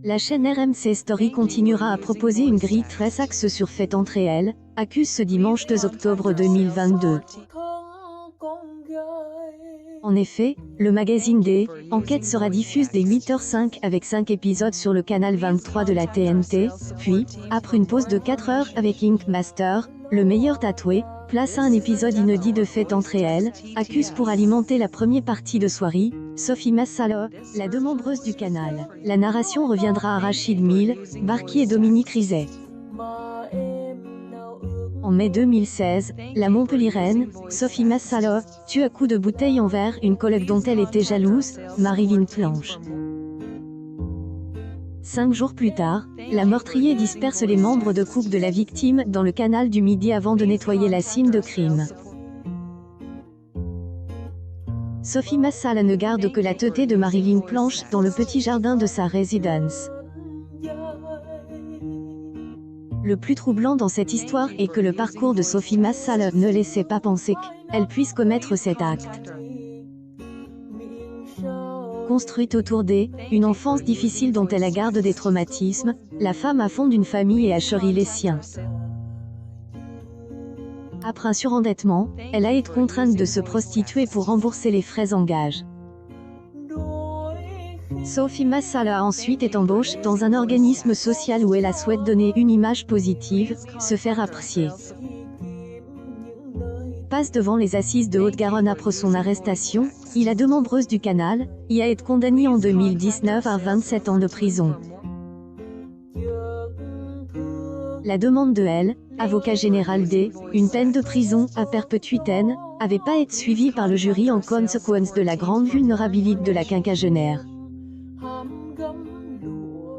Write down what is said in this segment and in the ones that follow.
La chaîne RMC Story continuera à proposer une grille très axée sur Faites entrer elles, accuse ce dimanche 2 octobre 2022. En effet, le magazine D, Enquête sera diffusé dès 8h05 avec 5 épisodes sur le canal 23 de la TNT, puis, après une pause de 4 heures avec Ink Master, le meilleur tatoué, place un épisode inédit de Faites entrer elles, accuse pour alimenter la première partie de soirée, Sophie Massalo, la deux membreuse du canal. La narration reviendra à Rachid Mille, Barky et Dominique Rizet. En mai 2016, la Montpelliéraine, Sophie Massalo, tue à coups de bouteille en verre une collègue dont elle était jalouse, Marilyn Planche. 5 jours plus tard, la meurtrière disperse les membres de couple de la victime dans le canal du Midi avant de nettoyer la scène de crime. Sophie Massalo ne garde que la tête de Marilyn Planche dans le petit jardin de sa résidence. Le plus troublant dans cette histoire est que le parcours de Sophie Massalo ne laissait pas penser qu'elle puisse commettre cet acte. Construite autour une enfance difficile dont elle a garde des traumatismes, la femme a fondé une famille et a chéri les siens. Après un surendettement, elle a été contrainte de se prostituer pour rembourser les frais en gage. Sophie Massalo a ensuite été embauchée dans un organisme social où elle a souhaité donner une image positive, se faire apprécier. Passe devant les assises de Haute-Garonne après son arrestation, il a deux membreuses du canal, y a été condamné en 2019 à 27 ans de prison. La demande de elle, avocat général D, une peine de prison à perpétuité, avait pas été suivie par le jury en conséquence de la grande vulnérabilité de la quinquagénaire.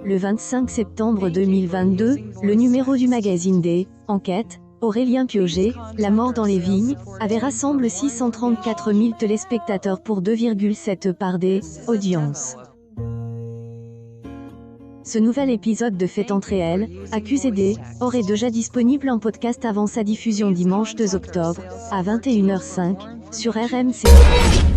Le 25 septembre 2022, le numéro du magazine D, Enquête, Aurélien Pioget, La mort dans les vignes, avait rassemblé 634 000 téléspectateurs pour 2,7 par des audiences. Ce nouvel épisode de Faites entrer elles, accusé D, aurait déjà disponible en podcast avant sa diffusion dimanche 2 octobre, à 21h05, sur RMC.